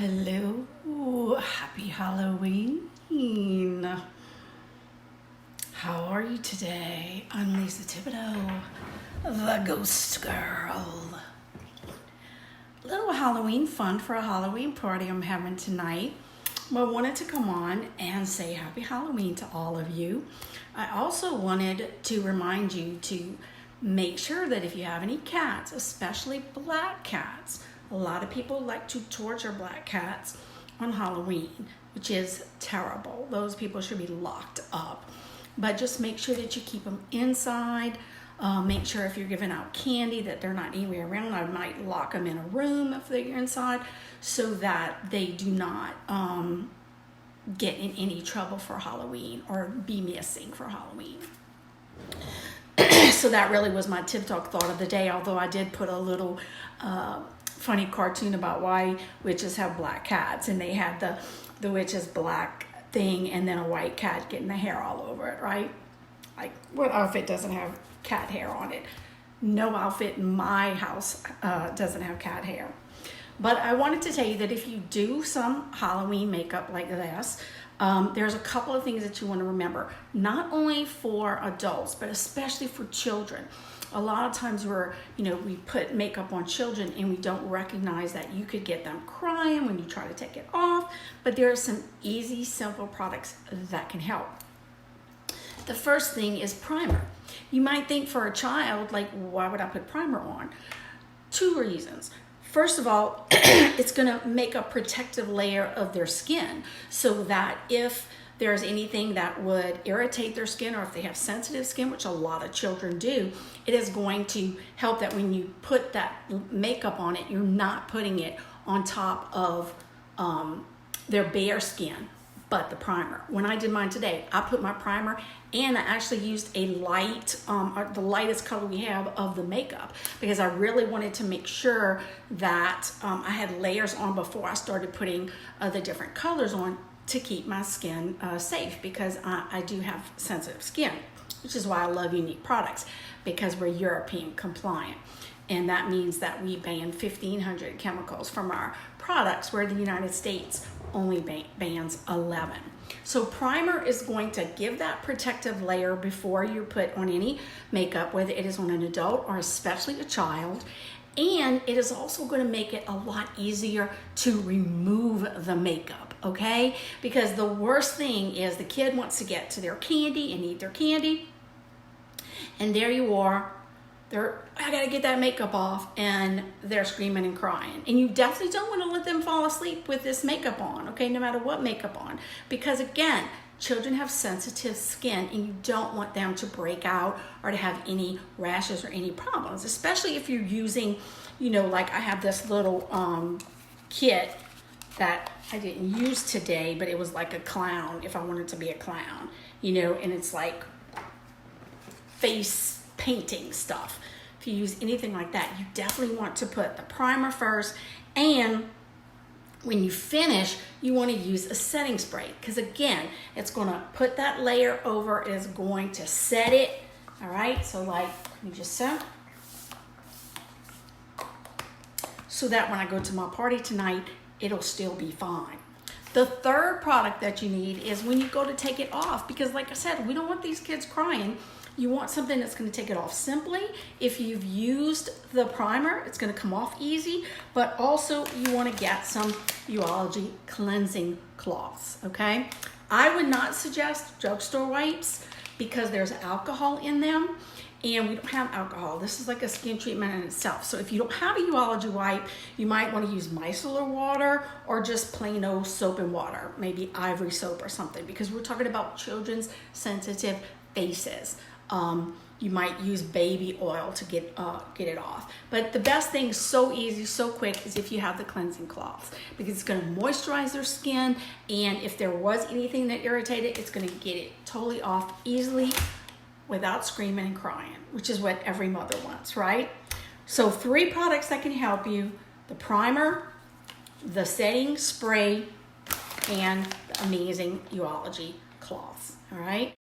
Hello, happy Halloween. How are you today? I'm Lisa Thibodeau, the Ghost Girl. Little Halloween fun for a Halloween party I'm having tonight. I wanted to come on and say happy Halloween to all of you. I also wanted to remind you to make sure that if you have any cats, especially black cats, a lot of people like to torture black cats on Halloween, which is terrible. Those people should be locked up. But just make sure that you keep them inside. Make sure if you're giving out candy that they're not anywhere around. I might lock them in a room if they're inside so that they do not get in any trouble for Halloween or be missing for Halloween. So that really was my tip talk thought of the day, although I did put a little funny cartoon about why witches have black cats, and they had the witch's black thing and then a white cat getting the hair all over it, right? Like, what outfit doesn't have cat hair on it? No outfit in my house doesn't have cat hair. But I wanted to tell you that if you do some Halloween makeup like this, there's a couple of things that you want to remember, not only for adults, but especially for children. A lot of times we put makeup on children and we don't recognize that you could get them crying when you try to take it off, but there are some easy, simple products that can help. The first thing is primer. You might think for a child, like, why would I put primer on? Two reasons. First of all, it's gonna make a protective layer of their skin so that if there's anything that would irritate their skin, or if they have sensitive skin, which a lot of children do, it is going to help that when you put that makeup on it, you're not putting it on top of their bare skin, but the primer. When I did mine today, I put my primer and I actually used a light, the lightest color we have of the makeup, because I really wanted to make sure that I had layers on before I started putting the different colors on to keep my skin safe, because I do have sensitive skin, which is why I love Younique products, because we're European compliant. And that means that we ban 1,500 chemicals from our products, where the United States only bans 11. So primer is going to give that protective layer before you put on any makeup, whether it is on an adult or especially a child. And it is also going to make it a lot easier to remove the makeup, okay? Because the worst thing is the kid wants to get to their candy and eat their candy, and there you are, I gotta get that makeup off, and they're screaming and crying. And you definitely don't want to let them fall asleep with this makeup on, okay, no matter what makeup on. Because again, children have sensitive skin, and you don't want them to break out or to have any rashes or any problems, especially if you're using, like I have this little kit that I didn't use today, but it was like a clown, if I wanted to be a clown, and it's like face painting stuff. If you use anything like that, you definitely want to put the primer first, and when you finish, you want to use a setting spray, because again, it's going to put that layer over, it is going to set it. All right, so like, you just set, so that when I go to my party tonight, it'll still be fine. The third product that you need is when you go to take it off, because like I said, we don't want these kids crying. You want something that's going to take it off simply. If you've used the primer, it's going to come off easy, but also you want to get some Uology cleansing cloths, okay? I would not suggest drugstore wipes because there's alcohol in them, and we don't have alcohol. This is like a skin treatment in itself. So if you don't have a Uology wipe, you might want to use micellar water or just plain old soap and water, maybe Ivory soap or something, because we're talking about children's sensitive faces. You might use baby oil to get it off. But the best thing, so easy, so quick, is if you have the cleansing cloths, because it's going to moisturize their skin, and if there was anything that irritated, it's going to get it totally off easily without screaming and crying, which is what every mother wants, right? So 3 products that can help you: the primer, the setting spray, and the amazing Uology cloths, all right?